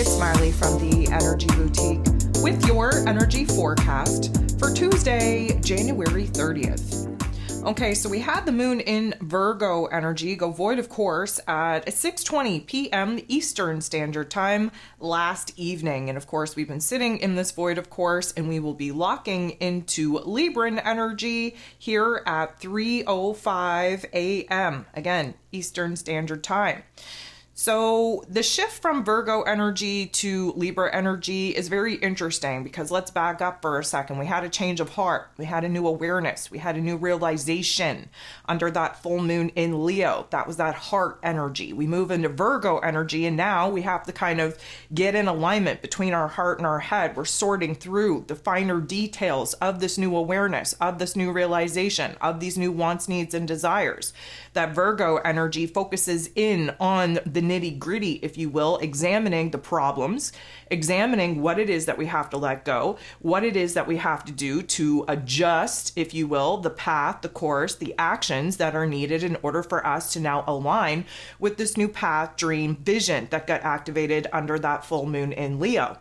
it's Marley from the Energy Boutique with your energy forecast for Tuesday, January 30th. Okay, so we had the moon in Virgo energy go void of course at 6:20 p.m. Eastern Standard Time last evening. And of course, we've been sitting in this void of course, and we will be locking into Libran energy here at 3:05 a.m. Again, Eastern Standard Time. So the shift from Virgo energy to Libra energy is very interesting because let's back up for a second. We had a change of heart. We had a new awareness. We had a new realization under that full moon in Leo. That was that heart energy. We move into Virgo energy, and now we have to kind of get in alignment between our heart and our head. We're sorting through the finer details of this new awareness, of this new realization, of these new wants, needs, and desires. That Virgo energy focuses in on the nitty gritty, if you will, examining the problems, examining what it is that we have to let go, what it is that we have to do to adjust, if you will, the path, the course, the actions that are needed in order for us to now align with this new path, dream, vision that got activated under that full moon in Leo.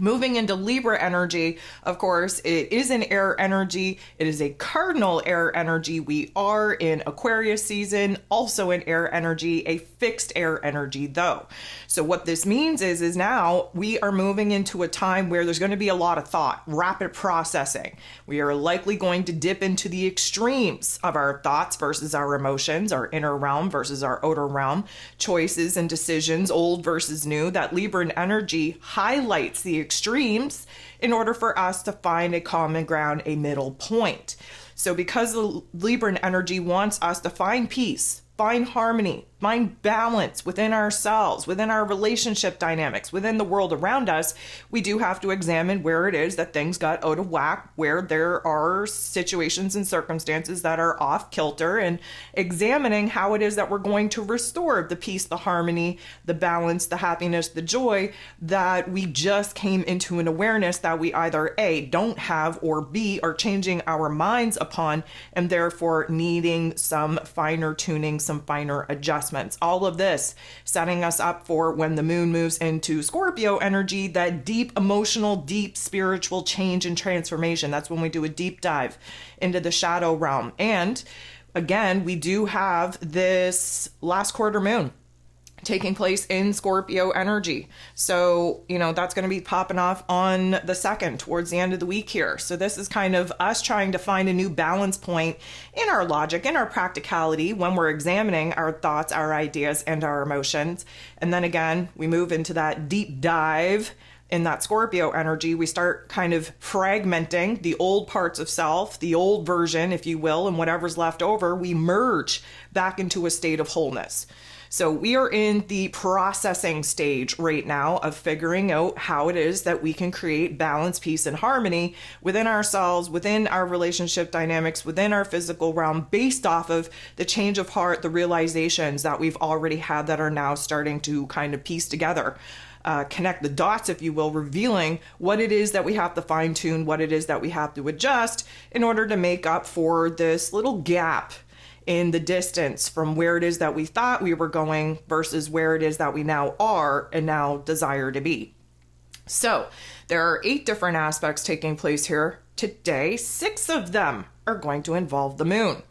Moving into Libra energy, of course, it is an air energy. It is a cardinal air energy. We are in Aquarius season, also an air energy, a fixed air energy though. So what this means is now we are moving into a time where there's going to be a lot of thought, rapid processing. We are likely going to dip into the extremes of our thoughts versus our emotions, our inner realm versus our outer realm, choices and decisions, old versus new. That Libran energy highlights the extremes in order for us to find a common ground, a middle point. So because the Libran energy wants us to find peace, find harmony, find balance within ourselves, within our relationship dynamics, within the world around us, we do have to examine where it is that things got out of whack, where there are situations and circumstances that are off kilter, and examining how it is that we're going to restore the peace, the harmony, the balance, the happiness, the joy that we just came into an awareness that we either A, don't have, or B, are changing our minds upon, and therefore needing some finer tuning, some finer adjustments. All of this setting us up for when the moon moves into Scorpio energy, that deep emotional, deep spiritual change and transformation. That's when we do a deep dive into the shadow realm. And again, we do have this last quarter moon taking place in Scorpio energy. So, that's going to be popping off on the 2nd towards the end of the week here. So this is kind of us trying to find a new balance point in our logic, in our practicality when we're examining our thoughts, our ideas, and our emotions. And then again, we move into that deep dive in that Scorpio energy. We start kind of fragmenting the old parts of self, the old version, if you will, and whatever's left over, we merge back into a state of wholeness. So we are in the processing stage right now of figuring out how it is that we can create balance, peace, and harmony within ourselves, within our relationship dynamics, within our physical realm, based off of the change of heart, the realizations that we've already had that are now starting to kind of piece together. Connect the dots, if you will, revealing what it is that we have to fine tune, what it is that we have to adjust in order to make up for this little gap in the distance from where it is that we thought we were going versus where it is that we now are and now desire to be. So there are 8 different aspects taking place here today. 6 of them are going to involve the moon.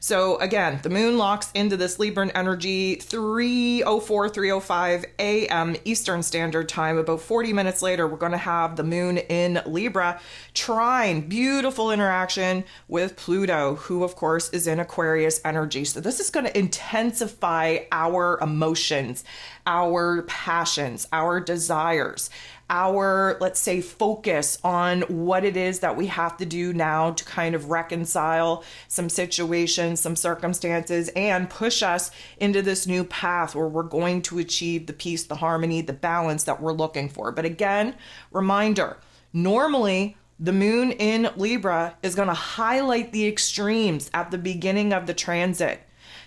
So again, the moon locks into this Libran energy 3:04, 3:05 a.m. Eastern Standard Time. About 40 minutes later, we're going to have the moon in Libra trine, beautiful interaction with Pluto, who of course is in Aquarius energy. So this is going to intensify our emotions, our passions, our desires, our, let's say, focus on what it is that we have to do now to kind of reconcile some situations, some circumstances, and push us into this new path where we're going to achieve the peace, the harmony, the balance that we're looking for. But again, reminder, normally the moon in Libra is going to highlight the extremes at the beginning of the transit.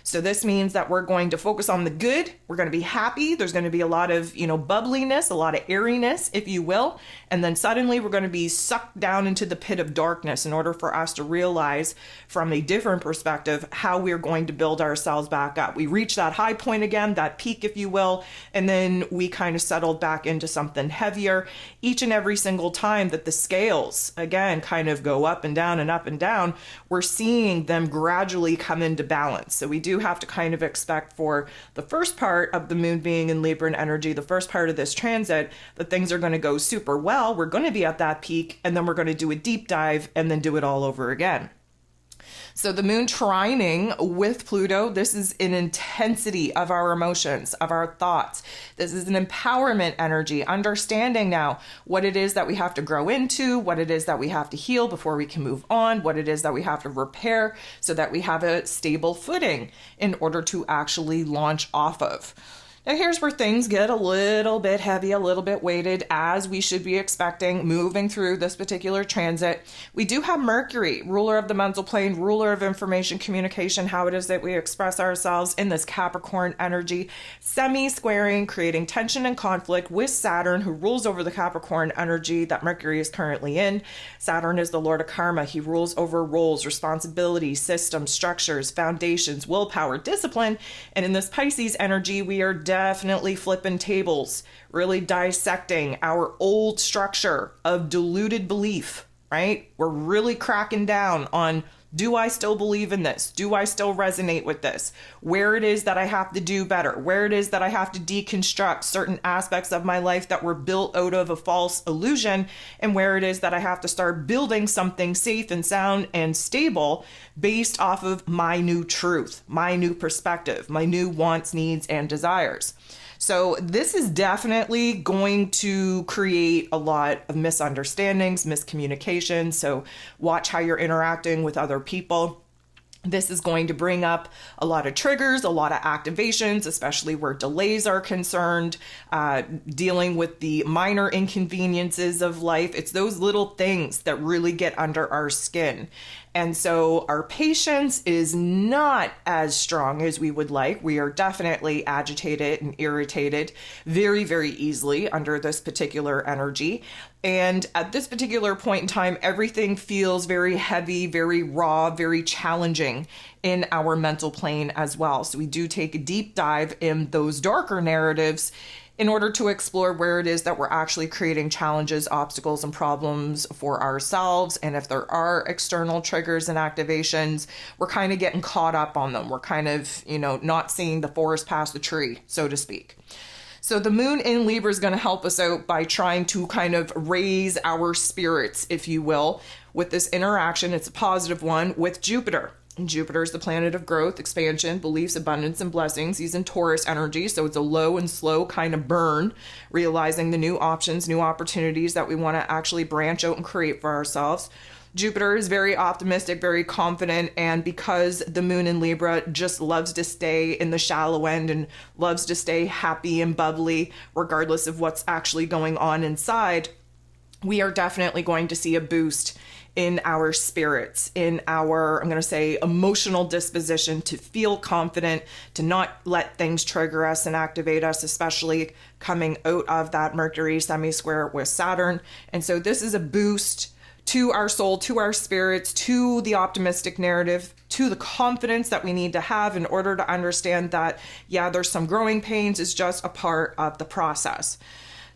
So this means that we're going to focus on the good. We're going to be happy. There's going to be a lot of, bubbliness, a lot of airiness, if you will. And then suddenly we're going to be sucked down into the pit of darkness in order for us to realize from a different perspective how we're going to build ourselves back up. We reach that high point again, that peak, if you will, and then we kind of settled back into something heavier. Each and every single time that the scales, again, kind of go up and down and up and down, we're seeing them gradually come into balance. So we do have to kind of expect for the first part of the moon being in Libra energy, the first part of this transit, that things are going to go super well. We're going to be at that peak, and then we're going to do a deep dive and then do it all over again. So the moon trining with Pluto, this is an intensity of our emotions, of our thoughts. This is an empowerment energy, understanding now what it is that we have to grow into, what it is that we have to heal before we can move on, what it is that we have to repair so that we have a stable footing in order to actually launch off of. Now here's where things get a little bit heavy, a little bit weighted, as we should be expecting moving through this particular transit. We do have Mercury, ruler of the mental plane, ruler of information communication, how it is that we express ourselves in this Capricorn energy, semi-squaring, creating tension and conflict with Saturn, who rules over the Capricorn energy that Mercury is currently in. Saturn is the lord of karma. He rules over roles, responsibilities, systems, structures, foundations, willpower, discipline. And in this Pisces energy, we are definitely flipping tables, really dissecting our old structure of deluded belief, right? We're really cracking down on, do I still believe in this? Do I still resonate with this? Where it is that I have to do better? Where it is that I have to deconstruct certain aspects of my life that were built out of a false illusion, and where it is that I have to start building something safe and sound and stable based off of my new truth, my new perspective, my new wants, needs, and desires. So this is definitely going to create a lot of misunderstandings, miscommunication. So watch how you're interacting with other people. This is going to bring up a lot of triggers, a lot of activations, especially where delays are concerned, dealing with the minor inconveniences of life. It's those little things that really get under our skin. And so our patience is not as strong as we would like. We are definitely agitated and irritated very, very easily under this particular energy. And at this particular point in time, everything feels very heavy, very raw, very challenging in our mental plane as well. So we do take a deep dive in those darker narratives in order to explore where it is that we're actually creating challenges, obstacles, and problems for ourselves. And if there are external triggers and activations, we're kind of getting caught up on them. We're kind of, not seeing the forest past the tree, so to speak. So the moon in Libra is going to help us out by trying to kind of raise our spirits, if you will, with this interaction. It's a positive one with Jupiter. And Jupiter is the planet of growth, expansion, beliefs, abundance, and blessings. He's in Taurus energy, so it's a low and slow kind of burn, realizing the new options, new opportunities that we want to actually branch out and create for ourselves. Jupiter is very optimistic, very confident, and because the moon in Libra just loves to stay in the shallow end and loves to stay happy and bubbly, regardless of what's actually going on inside, we are definitely going to see a boost in our spirits, in our, I'm going to say, emotional disposition to feel confident, to not let things trigger us and activate us, especially coming out of that Mercury semi-square with Saturn. And so this is a boost to our soul, to our spirits, to the optimistic narrative, to the confidence that we need to have in order to understand that, yeah, there's some growing pains. It's just a part of the process.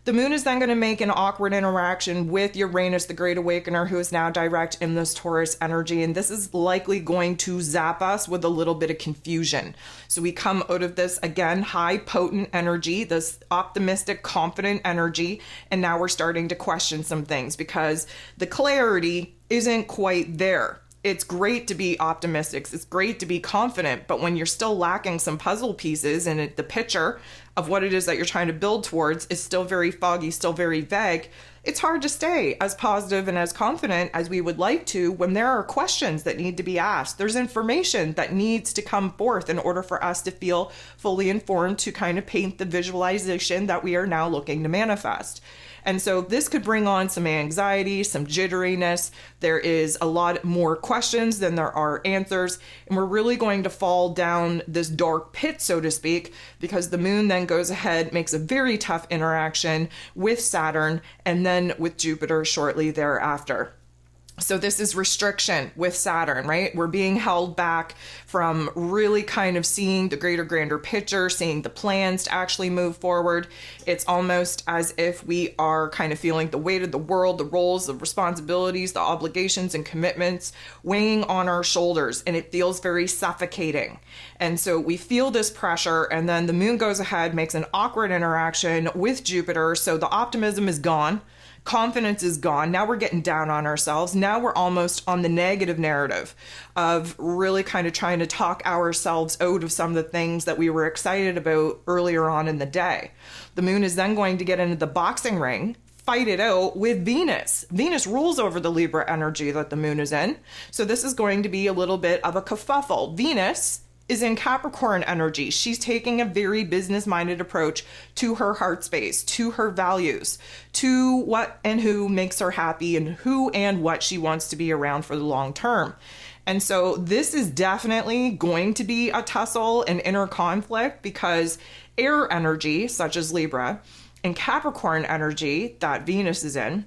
The moon is then going to make an awkward interaction with Uranus, the Great Awakener, who is now direct in this Taurus energy. And this is likely going to zap us with a little bit of confusion. So we come out of this, again, high potent energy, this optimistic, confident energy. And now we're starting to question some things because the clarity isn't quite there. It's great to be optimistic. It's great to be confident. But when you're still lacking some puzzle pieces in the picture of what it is that you're trying to build towards is still very foggy, still very vague, it's hard to stay as positive and as confident as we would like to when there are questions that need to be asked. There's information that needs to come forth in order for us to feel fully informed to kind of paint the visualization that we are now looking to manifest. And so this could bring on some anxiety, some jitteriness. There is a lot more questions than there are answers. And we're really going to fall down this dark pit, so to speak, because the moon then goes ahead, makes a very tough interaction with Saturn and then with Jupiter shortly thereafter. So this is restriction with Saturn, right? We're being held back from really kind of seeing the greater, grander picture, seeing the plans to actually move forward. It's almost as if we are kind of feeling the weight of the world, the roles, the responsibilities, the obligations and commitments weighing on our shoulders, and it feels very suffocating. And so we feel this pressure, and then the moon goes ahead, makes an awkward interaction with Jupiter, so the optimism is gone. Confidence is gone. Now we're getting down on ourselves. Now we're almost on the negative narrative of really kind of trying to talk ourselves out of some of the things that we were excited about earlier on in the day. The moon is then going to get into the boxing ring, fight it out with Venus. Venus rules over the Libra energy that the moon is in. So this is going to be a little bit of a kerfuffle. Venus is in Capricorn energy. She's taking a very business-minded approach to her heart space, to her values, to what and who makes her happy and who and what she wants to be around for the long term. And so this is definitely going to be a tussle and inner conflict because air energy, such as Libra, and Capricorn energy that Venus is in,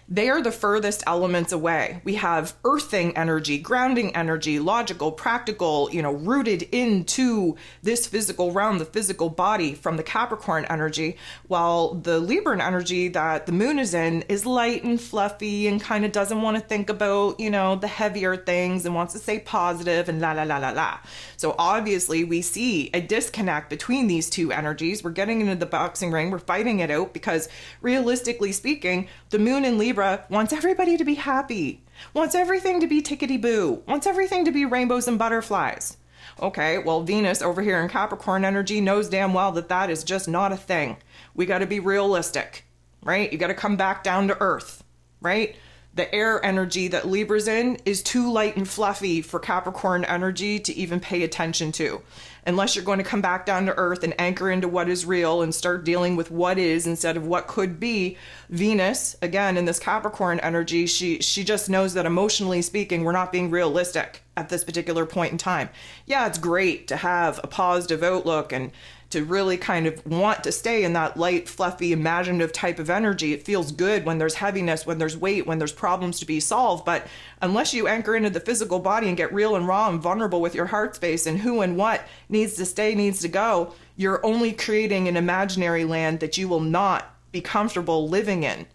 they are the furthest elements away. We have earthing energy, grounding energy, logical, practical, rooted into this physical realm, the physical body from the Capricorn energy, while the Libran energy that the moon is in is light and fluffy and kind of doesn't want to think about, the heavier things and wants to stay positive and la, la, la, la, la. So obviously we see a disconnect between these two energies. We're getting into the boxing ring. We're fighting it out because realistically speaking, the moon in Libra wants everybody to be happy, wants everything to be tickety-boo, wants everything to be rainbows and butterflies. Okay, well, Venus over here in Capricorn energy knows damn well that that is just not a thing. We got to be realistic, right? You got to come back down to earth, right? The air energy that Libra's in is too light and fluffy for Capricorn energy to even pay attention to. Unless you're going to come back down to earth and anchor into what is real and start dealing with what is instead of what could be. Venus, again, in this Capricorn energy, she just knows that emotionally speaking, we're not being realistic at this particular point in time. Yeah, it's great to have a positive outlook and to really kind of want to stay in that light, fluffy, imaginative type of energy. It feels good when there's heaviness, when there's weight, when there's problems to be solved. But unless you anchor into the physical body and get real and raw and vulnerable with your heart space and who and what needs to stay, needs to go, you're only creating an imaginary land that you will not be comfortable living in.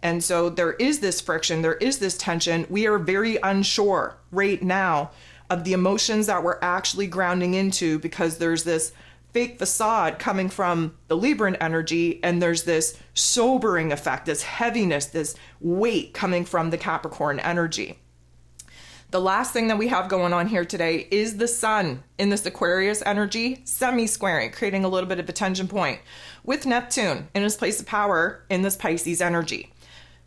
And so there is this friction, there is this tension. We are very unsure right now of the emotions that we're actually grounding into because there's this fake facade coming from the Libran energy, and there's this sobering effect, this heaviness, this weight coming from the Capricorn energy. The last thing that we have going on here today is the sun in this Aquarius energy, semi-squaring, creating a little bit of a tension point with Neptune in his place of power in this Pisces energy.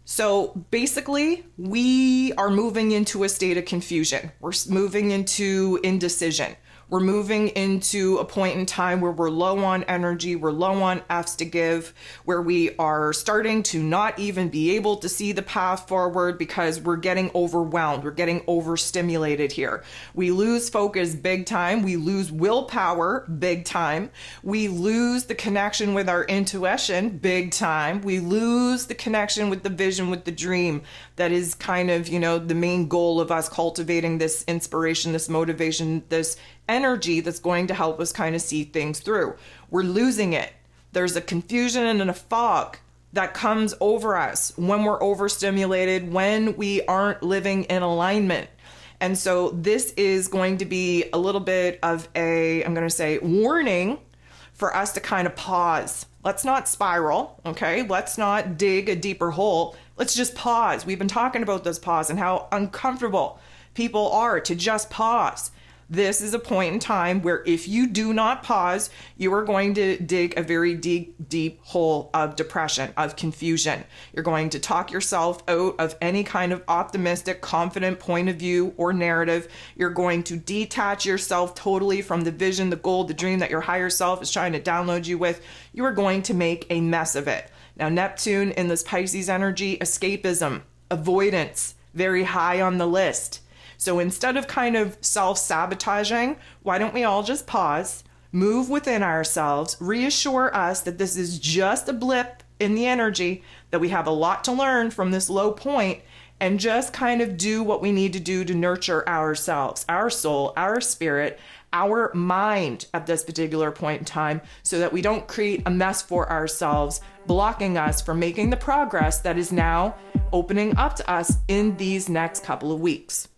So basically, we are moving into a state of confusion. We're moving into indecision. We're moving into a point in time where we're low on energy, we're low on F's to give, where we are starting to not even be able to see the path forward because we're getting overwhelmed, we're getting overstimulated here. We lose focus big time, we lose willpower big time, we lose the connection with our intuition big time, we lose the connection with the vision, with the dream that is kind of, the main goal of us cultivating this inspiration, this motivation, this energy that's going to help us kind of see things through. We're losing it. There's a confusion and a fog that comes over us when we're overstimulated, when we aren't living in alignment. And so this is going to be a little bit of a, I'm going to say, warning for us to kind of pause. Let's not spiral, okay? Let's not dig a deeper hole. Let's just pause. We've been talking about this pause and how uncomfortable people are to just pause. This is a point in time where if you do not pause, you are going to dig a very deep, deep hole of depression, of confusion. You're going to talk yourself out of any kind of optimistic, confident point of view or narrative. You're going to detach yourself totally from the vision, the goal, the dream that your higher self is trying to download you with. You are going to make a mess of it. Now, Neptune in this Pisces energy, escapism, avoidance, very high on the list. So instead of kind of self-sabotaging, why don't we all just pause, move within ourselves, reassure us that this is just a blip in the energy, that we have a lot to learn from this low point, and just kind of do what we need to do to nurture ourselves, our soul, our spirit, our mind at this particular point in time, so that we don't create a mess for ourselves, blocking us from making the progress that is now opening up to us in these next couple of weeks.